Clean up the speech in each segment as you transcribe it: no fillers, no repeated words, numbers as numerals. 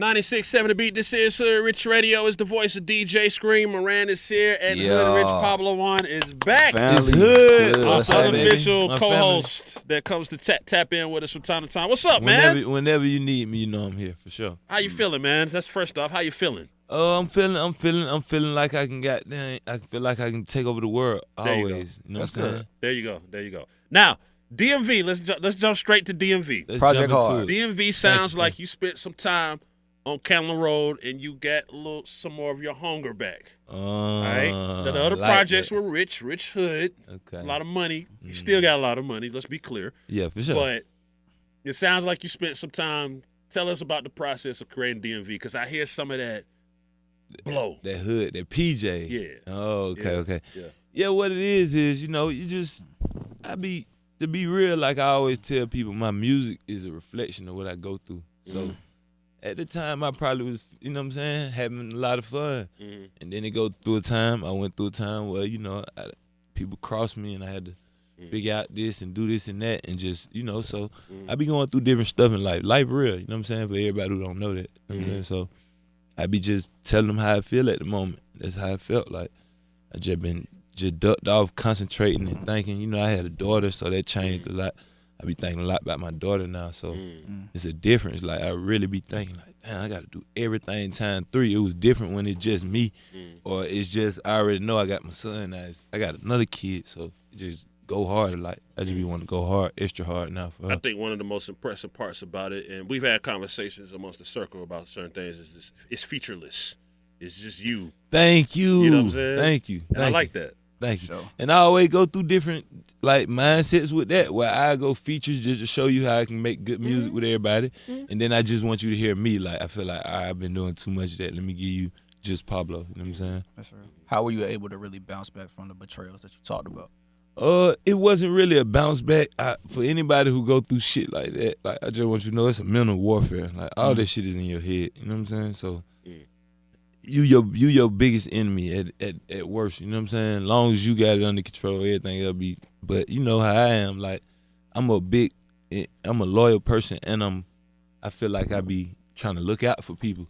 96.7 The Beat. This is Hoodrich Radio. Is the voice of DJ Scream Moran is here, and Hoodrich Pablo Juan is back. It's Hood. Our unofficial co-host that comes to tap in with us from time to time. What's up, man? Whenever you need me, you know I'm here for sure. How you feeling, man? That's first off. How you feeling? I'm feeling like I can I feel like I can take over the world always. You know what I'm saying? There you go. Now, DMV. Let's jump straight to DMV. Project Hard. DMV sounds like you spent some time on Camden Road and you got some more of your hunger back. All right. The other projects were rich hood. Okay. A lot of money. You still got a lot of money. Let's be clear. Yeah, for sure. But it sounds like you spent some time. Tell us about the process of creating DMV, because I hear some of that blow. That hood, that PJ. Yeah. Oh, okay. Yeah. Yeah, what it is, to be real, like I always tell people, my music is a reflection of what I go through. So at the time, I probably was, you know what I'm saying, having a lot of fun. Mm-hmm. And then I went through a time where, people crossed me and I had to figure out this and do this and that and just, so I be going through different stuff in life. Life real, you know what I'm saying, for everybody who don't know that. You know what I'm saying? So I be just telling them how I feel at the moment. That's how I felt. Like I just ducked off, concentrating and thinking. I had a daughter, so that changed a lot. I be thinking a lot about my daughter now, so it's a difference. Like I really be thinking, like, damn, I got to do everything times 3. It was different when it's just me, or it's just I already know I got my son. Now I got another kid, so it just go harder. Like I just be want to go hard, extra hard now for her. I think one of the most impressive parts about it, and we've had conversations amongst the circle about certain things, is it's featureless. It's just you. Thank you. You know what I'm saying? Thank you. I like that. Thank you. So. And I always go through different mindsets with that, where I go features just to show you how I can make good music with everybody, and then I just want you to hear me. Like I feel like I've been doing too much of that. Let me give you just Pablo. You know what I'm saying? That's right. How were you able to really bounce back from the betrayals that you talked about? It wasn't really a bounce back. For anybody who go through shit like that, like I just want you to know it's a mental warfare. Like all that shit is in your head. You know what I'm saying? So. You your biggest enemy at worst, you know what I'm saying? As long as you got it under control, everything will be. But you know how I am, like I'm a loyal person, and I feel like I be trying to look out for people.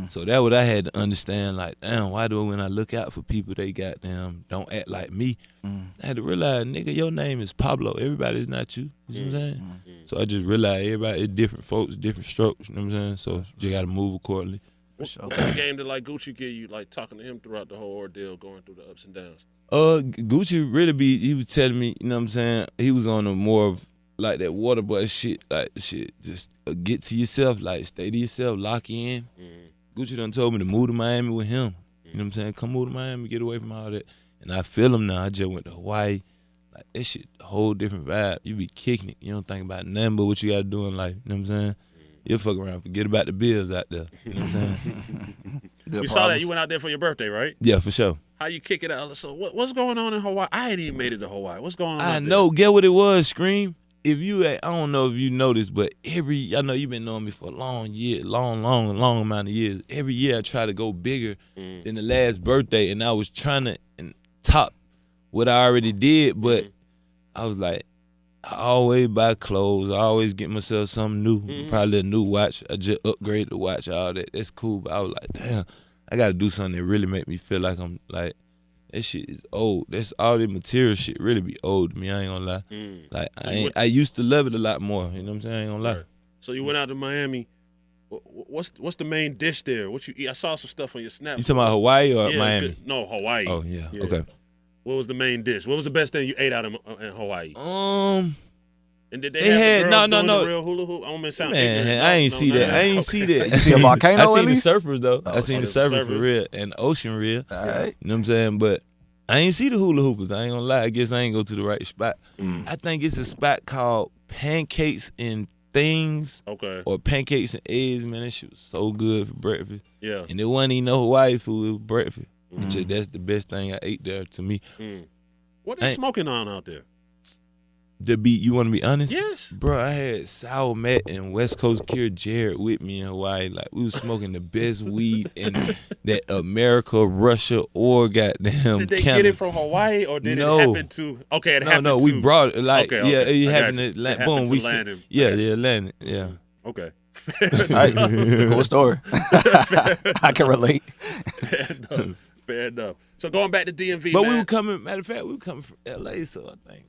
So that's what I had to understand. Like, damn, why do when I look out for people, they goddamn don't act like me? I had to realize, nigga, your name is Pablo. Everybody's not you. You know what I'm saying? So I just realized everybody is different folks, different strokes. You know what I'm saying? So you got to move accordingly. What game did Gucci give you, talking to him throughout the whole ordeal, going through the ups and downs? Gucci really he was telling me, you know what I'm saying, he was on a more of like that water boy shit, just get to yourself, like stay to yourself, lock in. Gucci done told me to move to Miami with him. You know what I'm saying? Come move to Miami, get away from all that. And I feel him now. I just went to Hawaii. Like that shit, a whole different vibe. You be kicking it. You don't think about nothing but what you gotta do in life. You know what I'm saying? You'll fuck around, forget about the bills out there. You know what I'm saying? You saw that you went out there for your birthday, right? Yeah, for sure. How you kick it out? So what's going on in Hawaii? I ain't even made it to Hawaii. What's going on? I know. Get what it was, Scream. I don't know if you noticed, but I know you've been knowing me for a long amount of years. Every year I try to go bigger than the last birthday, and I was trying to top what I already did, but I was like, I always buy clothes. I always get myself something new. Probably a new watch. I just upgraded the watch, all that. That's cool. But I was like, damn, I got to do something that really make me feel like I'm like, that shit is old. That's all the material shit really be old to me. I ain't gonna lie. Like I used to love it a lot more. You know what I'm saying? I ain't gonna lie. So you went out to Miami. What's the main dish there? What you eat? I saw some stuff on your Snap. You talking about Hawaii or Miami? Good. No, Hawaii. Oh yeah. Okay. What was the main dish? What was the best thing you ate out in Hawaii? And did they have the girls doing the real hula hoop? I don't mean sound ignorant. Man, I ain't see that. I ain't see that. You see a volcano at least? I seen the surfers though. I seen the surfers for real and the ocean real. All right. You know what I'm saying? But I ain't see the hula hoopers. I ain't gonna lie. I guess I ain't go to the right spot. I think it's a spot called Pancakes and Things. Okay. Or Pancakes and Eggs. Man, that shit was so good for breakfast. Yeah. And it wasn't even no Hawaii food. It was breakfast. Just, that's the best thing I ate there to me. What they smoking on out there? The beat, you want to be honest? Yes. Bro, I had Sour Matt and West Coast Cure Jared with me in Hawaii. Like, we was smoking the best weed in that America, Russia, or goddamn Did they Canada. get it from Hawaii, or did it happen to? Okay, it happened we brought it. Like, okay. yeah, it happened to It boom. happened to land in yeah, landed. Yeah. Okay. That's tight. Cool story. I can relate. Fair enough. So going back to DMV, but man. we were coming. Matter of fact, we were coming from LA, so I think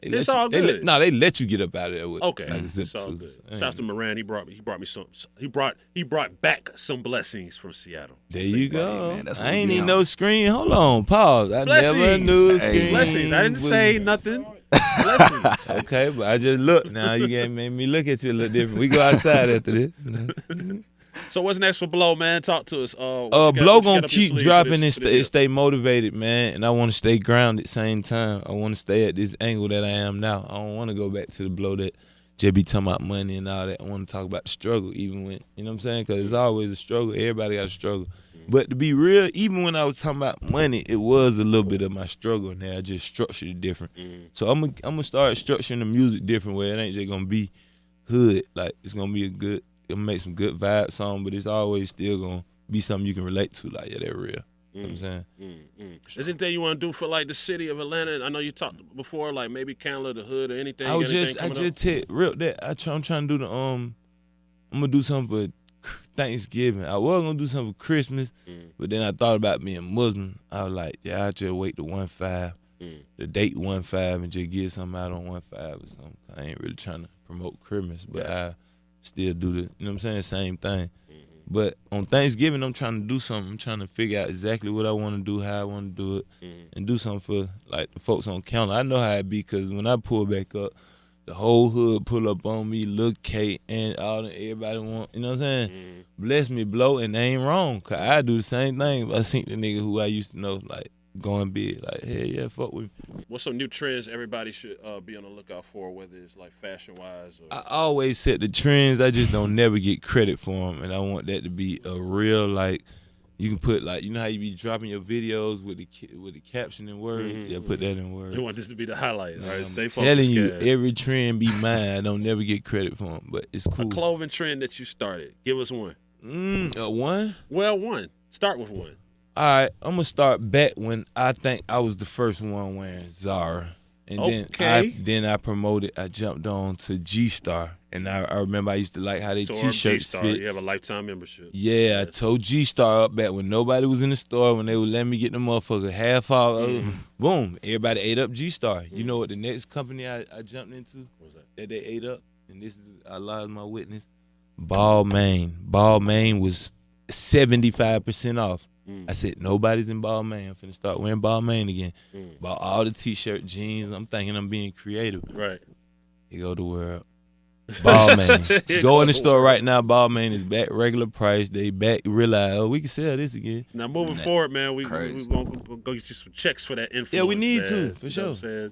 it's all good. They let you get up out of there with. Okay, like it's all good. Shouts to Moran. He brought me some. He brought back some blessings from Seattle. There you go. Hey, man, I ain't even know Scream. Hold on, pause. I blessings. Never knew Scream. Blessings. I didn't say nothing. Blessings. Okay, but I just looked. Now you made me look at you a little different. We go outside after this. So what's next for Blow, man? Talk to us. Blow gonna keep dropping and stay motivated, man. And I want to stay grounded. Same time, I want to stay at this angle that I am now. I don't want to go back to the Blow that just be talking about money and all that. I want to talk about the struggle, even when you know what I'm saying, because it's always a struggle. Everybody got a struggle. But to be real, even when I was talking about money, it was a little bit of my struggle. And I just structured it different. So I'm gonna start structuring the music different, where it ain't just gonna be hood. Like it's gonna be it'll make some good vibe song, but it's always still gonna be something you can relate to. Like, yeah, they're real. You know what I'm saying? Is anything you want to do for like the city of Atlanta? I know you talked before, like maybe Candler, the hood, or anything. I just real that I'm trying to do I'm gonna do something for Thanksgiving. I was gonna do something for Christmas, but then I thought about being Muslim. I was like, yeah, I'll just wait to 1/5, the date 1/5, and just get something out on 1/5 or something. I ain't really trying to promote Christmas, but I still do the, you know what I'm saying, same thing. But on Thanksgiving, I'm trying to do something. I'm trying to figure out exactly what I want to do, how I want to do it, and do something for like the folks on counter. I know how it be, because when I pull back up, the whole hood pull up on me, Lil Kate, and everybody want, you know what I'm saying? Bless me, Blow, and they ain't wrong, because I do the same thing. I seen the nigga who I used to know, like, going big, like, hey, yeah, fuck with me. What's some new trends everybody should be on the lookout for, whether it's like fashion-wise? Or... I always set the trends. I just don't never get credit for them, and I want that to be a real, like, you can put, like, you know how you be dropping your videos with the caption and words? Yeah, put that in words. You want this to be the highlight, right? I'm telling you, every trend be mine. I don't never get credit for them, but it's cool. A clothing trend that you started. Give us one. One? Well, one. Start with one. All right, I'm going to start back when I think I was the first one wearing Zara. And then I promoted, I jumped on to G-Star. And I remember I used to like how they T-shirts fit. You have a lifetime membership. Yeah, I told G-Star up back when nobody was in the store, when they would let me get the motherfucker half off. Boom, everybody ate up G-Star. You know what the next company I jumped into? What was that? That they ate up? And this is, Allah is my witness. Balmain. Balmain was 75% off. I said, nobody's in Balmain. I'm finna start wearing Balmain again. Bought all the T-shirt, jeans. I'm thinking I'm being creative. Right. You go to world. Balmain. Go in the store right now. Balmain is back regular price. They back realize, we can sell this again. Now moving forward, man, we gonna go get you some checks for that influence. Yeah, we need to, for you sure. Know what I'm saying?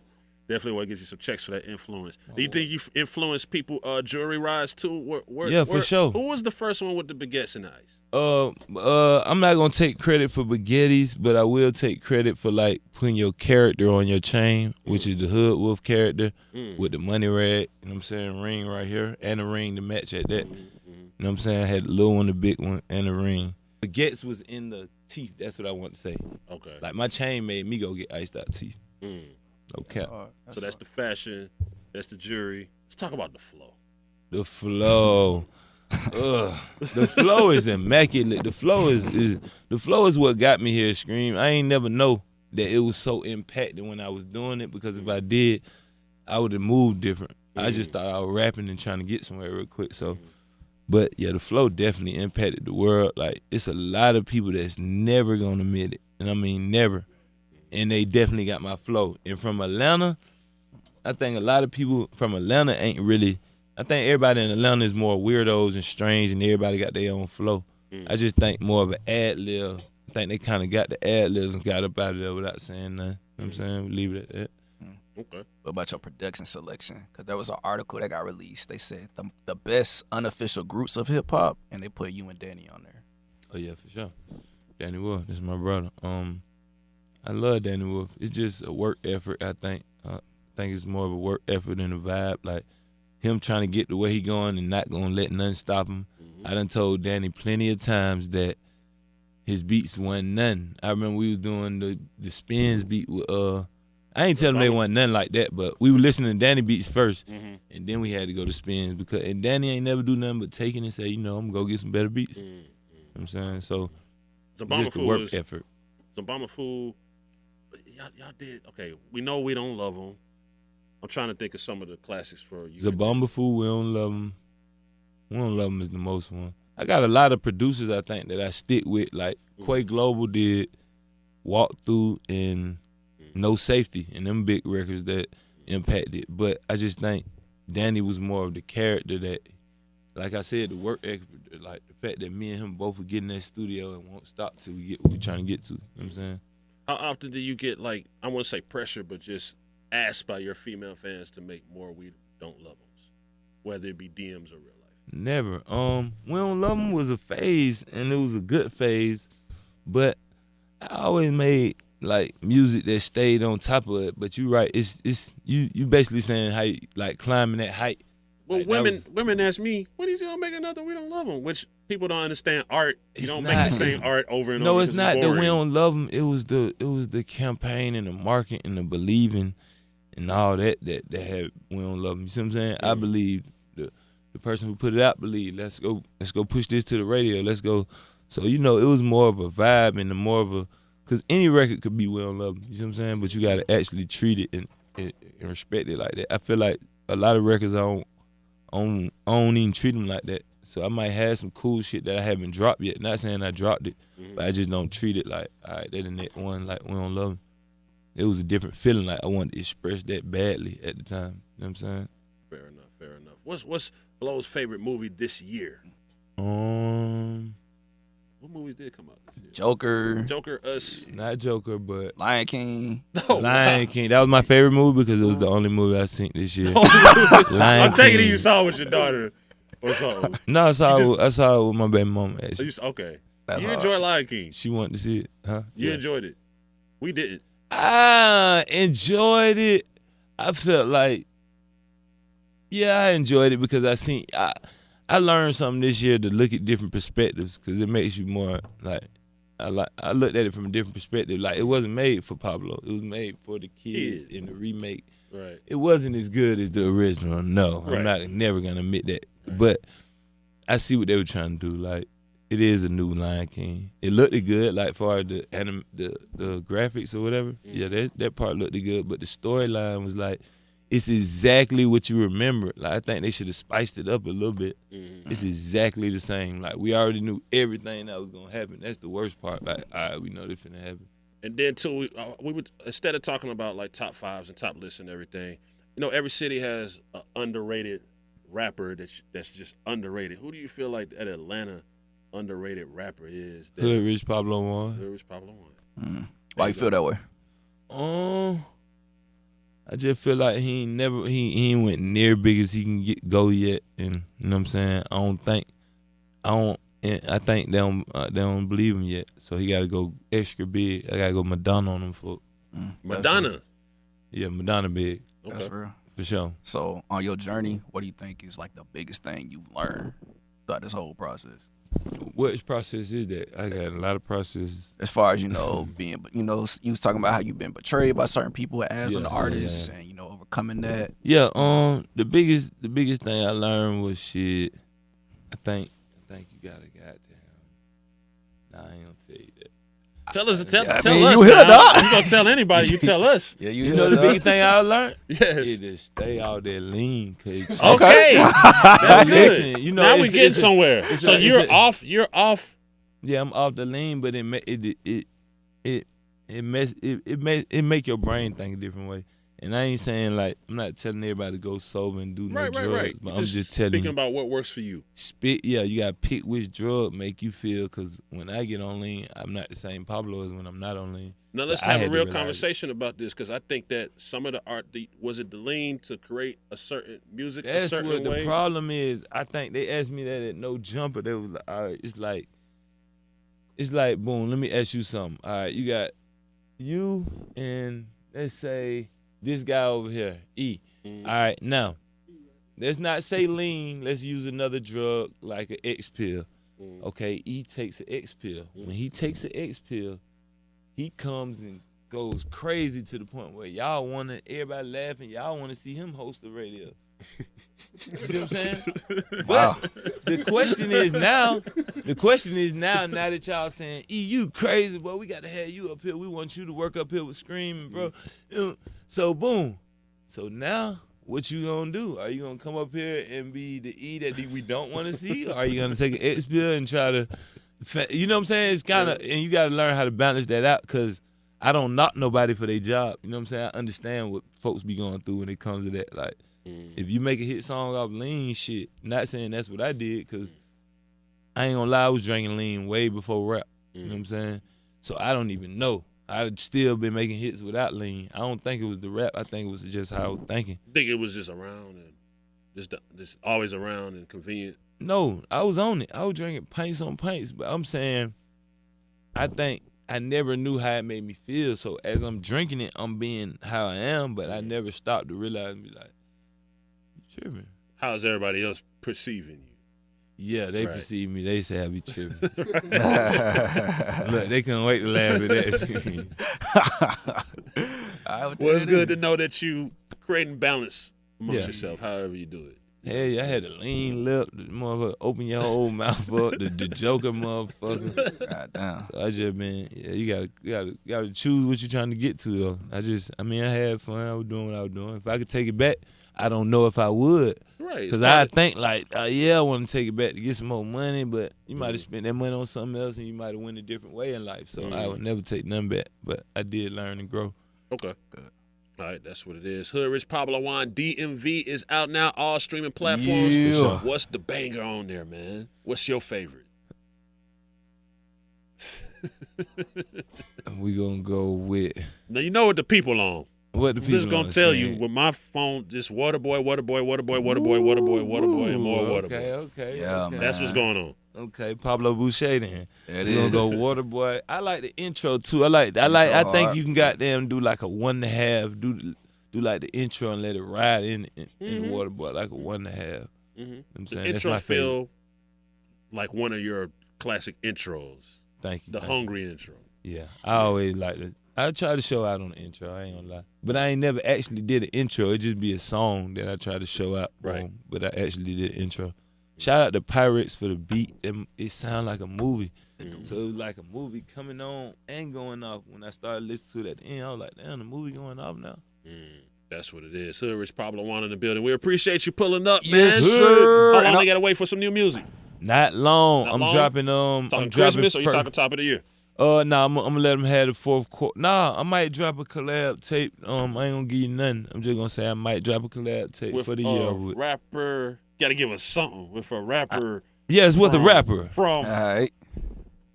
Definitely want to get you some checks for that influence. Do you think you influence people jewelry rise too? For sure. Who was the first one with the baguettes in the eyes? I'm not gonna take credit for baguettes, but I will take credit for like putting your character on your chain, which is the Hood Wolf character with the money rag. You know what I'm saying? Ring right here and a ring to match at that. You know what I'm saying? I had the little one, the big one, and a ring. Baguettes was in the teeth. That's what I want to say. Okay. Like my chain made me go get iced out teeth. No cap. So that's the fashion. That's the jewelry. Let's talk about the flow. The flow. The flow is immaculate. The flow is what got me here, Scream. I ain't never know that it was so impacted when I was doing it, because if I did, I would have moved different. I just thought I was rapping and trying to get somewhere real quick. So, but yeah, the flow definitely impacted the world. Like, it's a lot of people that's never gonna admit it, and I mean never. And they definitely got my flow. And from Atlanta, I think a lot of people from Atlanta ain't really. I think everybody in Atlanta is more weirdos and strange, and everybody got their own flow. I just think more of an ad-lib. I think they kind of got the ad-libs and got up out of there without saying nothing. You know what I'm saying? We leave it at that. Okay. What about your production selection? Because there was an article that got released. They said the best unofficial groups of hip-hop, and they put you and Danny on there. Oh, yeah, for sure. Danny Wolf, this is my brother. I love Danny Wolf. It's just a work effort, I think. I think it's more of a work effort than a vibe. Like, him trying to get the way he going and not gonna let nothing stop him. I done told Danny plenty of times that his beats wasn't nothing. I remember we was doing the Spins beat with I ain't telling them they wasn't nothing like that, but we were listening to Danny beats first, and then we had to go to spins and Danny ain't never do nothing but take it and say, I'm gonna go get some better beats. You know what I'm saying? So just the work effort. Zabama Fool, y'all did okay. We know we don't love them. I'm trying to think of some of the classics for you. Zabama Fool, we don't love them. We don't love them is the most one. I got a lot of producers I think that I stick with, like Quay Global did Walk Through and No Safety, and them big records that impacted. But I just think Danny was more of the character that, like I said, the work effort, like the fact that me and him both would get in that studio and won't stop till we get what we're trying to get to. You know what I'm saying? How often do you get, like, I wouldn't say pressure, but just asked by your female fans to make more We Don't Love Them, whether it be DMs or real life? Never. We Don't Love Them was a phase, and it was a good phase, but I always made like music that stayed on top of it. But you right, it's you basically saying how you like climbing that height. Well, like women ask me, when is you gonna make another We Don't Love Them? Which people don't understand art. You don't make the same art over and over. No, it's not that we don't love them. It was the campaign and the market and the believing and all that had We Don't Love Them. You see what I'm saying? I believe the person who put it out believed. Let's go push this to the radio. Let's go. So it was more of a vibe and more of a, because any record could be We Don't Love Them. You see what I'm saying? But you got to actually treat it and respect it like that. I feel like a lot of records I don't even treat them like that. So I might have some cool shit that I haven't dropped yet. Not saying I dropped it, but I just don't treat it like, all right, they the next one, like We Don't Love Them. It was a different feeling. Like I wanted to express that badly at the time. You know what I'm saying? Fair enough. What's Blow's favorite movie this year? What movies did come out this year? Joker, Us. Not Joker, but Lion King. No, Lion King. That was my favorite movie because it was the only movie I seen this year. I'm taking it you saw with your daughter or something. No, I saw it with my baby mama. Actually. Okay. That's you enjoyed Lion King. She wanted to see it, huh? You enjoyed it. We didn't. I enjoyed it. I felt like, I enjoyed it because I learned something this year to look at different perspectives because it makes you more like I looked at it from a different perspective. Like it wasn't made for Pablo. It was made for the kids in the remake. Right. It wasn't as good as the original. No, right. I'm never gonna admit that. Right. But I see what they were trying to do. Like it is a new Lion King. It looked good, like far as the graphics or whatever. Yeah, that part looked good. But the storyline was like, it's exactly what you remember. Like I think they should have spiced it up a little bit. It's exactly the same. Like we already knew everything that was gonna happen. That's the worst part. Like, all right, we know this finna happen. And then too, we would, instead of talking about like top fives and top lists and everything, every city has an underrated rapper that's just underrated. Who do you feel like that Atlanta underrated rapper is? Hoodrich Pablo Juan. Hoodrich Pablo Juan. Why you feel that way? I just feel like he ain't went near big as he can go yet, and you know what I'm saying. I think they don't believe him yet, so he got to go extra big. I gotta go Madonna on him for Madonna. Yeah, Madonna big. Okay. That's real. For sure. So on your journey, what do you think is like the biggest thing you've learned throughout this whole process? Which process is that? I got a lot of processes. As far as being, you was talking about how you've been betrayed by certain people as an artist, and overcoming that. Yeah. The biggest thing I learned was shit. I think you got a goddamn. Nah, I ain't gonna tell you that. Tell us. You gonna tell anybody? You tell us. Yeah, you know the biggest thing I learned? Yes. Is to stay out there lean. Okay. That's good. Listen, now we getting somewhere. So you're off. You're off. Yeah, I'm off the lean, but it make your brain think a different way. And I ain't saying like I'm not telling everybody to go sober and do no drugs, right. but I'm just telling you. Speaking about what works for you. You gotta pick which drug make you feel. Because when I get on lean, I'm not the same Pablo as when I'm not on lean. Now let's have a real conversation about this, because I think that some of the art, was it the lean to create a certain music? That's a certain what way? The problem is. I think they asked me that at No Jumper. They was like, all right, it's like boom. Let me ask you something. All right, you got you and let's say this guy over here, E. All right, now, let's not say lean. Let's use another drug like an X pill. Okay, E takes an X pill. When he takes an X pill, he comes and goes crazy to the point where y'all want to, everybody laughing, y'all want to see him host the radio. You see what I'm saying? Wow. But the question is now that y'all saying, you crazy, boy, we got to have you up here. We want you to work up here with Screaming, bro. So, boom. So now, what you gonna do? Are you gonna come up here and be the E that we don't want to see? Or are you gonna take an X pill and try to, you know what I'm saying? It's kind of, and you got to learn how to balance that out, because I don't knock nobody for their job. You know what I'm saying? I understand what folks be going through when it comes to that. Like, if you make a hit song off lean shit, not saying that's what I did, because I ain't gonna lie, I was drinking lean way before rap. You know what I'm saying? So I don't even know. I'd still been making hits without lean. I don't think it was the rap. I think it was just how I was thinking. Think it was just around and just always around and convenient? No, I was on it. I was drinking pints on pints, but I'm saying I think I never knew how it made me feel. So as I'm drinking it, I'm being how I am, but I never stopped to realize and be like, you tripping. How's everybody else perceiving you? Yeah, they perceive me. They say I be tripping. Look, they couldn't wait to laugh at that. Well, it's good to know that you creating balance amongst yourself, however you do it. Hey, I had a lean lip, the motherfucker open your whole mouth up, the Joker motherfucker. God damn. So I just been, you gotta choose what you're trying to get to though. I had fun. I was doing what I was doing. If I could take it back, I don't know if I would. Right. Because I think like, I want to take it back to get some more money, but you might have spent that money on something else and you might have went a different way in life. So I would never take nothing back, but I did learn and grow. Okay. Good. All right, that's what it is. Hoodrich Pablo Juan, DMV is out now, all streaming platforms. Yeah. What's the banger on there, man? What's your favorite? We gonna go with. Now you know what the people on. What the people I'm just gonna tell you with my phone, just Waterboy, Waterboy, Waterboy, Waterboy, Waterboy, Waterboy, and more Waterboy. Okay. Yeah, okay. man. That's what's going on. Okay, Pablo Boucher then. It We're is. gonna go Waterboy. I like the intro too. I think you can goddamn do like a 1.5. Do like the intro and let it ride in the Waterboy, like a 1.5. You know what I'm saying? The That's intro my favorite. feel like one of your classic intros. Thank you. The hungry intro. Yeah, I always like it. I try to show out on the intro. I ain't gonna lie, but I ain't never actually did an intro. It just be a song that I try to show out. Right. But I actually did an intro. Shout out to Pirates for the beat. It sound like a movie. So it was like a movie coming on and going off. When I started listening to it at the end, I was like, damn, the movie going off now. That's what it is. Hoodrich Pablo Juan in the building. We appreciate you pulling up, man. Yes, sir. How long they gotta wait for some new music? Not long. Not I'm long? dropping. Talking I'm dropping. Christmas or you talking top of the year? Nah, I'm gonna let them have the fourth quarter. Nah, I might drop a collab tape. I ain't gonna give you nothing. I'm just gonna say I might drop a collab tape With for the year. a rapper, gotta give us something with a rapper. Yeah, it's with a rapper. From All right.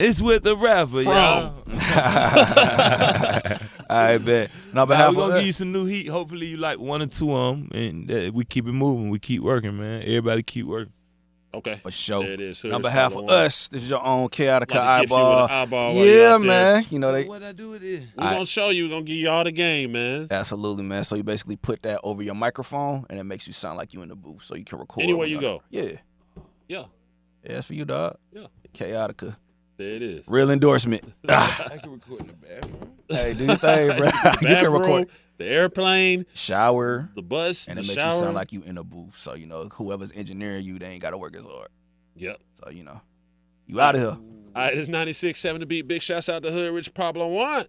It's with the rapper, y'all. I bet. And on behalf We're of gonna give you some new heat. Hopefully you like one or two of them, and we keep it moving. We keep working, man. Everybody keep working. Okay. for sure. There it is. And on behalf of us, this is your own Chaotica Like to gift you with eyeball. an eyeball while you Yeah, out there. man. You know they. What I do with it? We're going to show you. We're going to give you all the game, man. Absolutely, man. So you basically put that over your microphone, and it makes you sound like you in the booth, so you can record Anywhere you go. Yeah. Yeah. Yeah, that's for you, dog. Yeah. Chaotica. There it is. Real endorsement. I can record in the bathroom. Hey, do your thing, bro. You can Bathroom, record. the airplane, Shower. the bus, And the it makes shower. you sound like you in a booth. So, whoever's engineering you, they ain't got to work as hard. Yep. So, you out of here. All right, it's 96.7 The Beat. Big shouts out to Hoodrich Pablo Juan.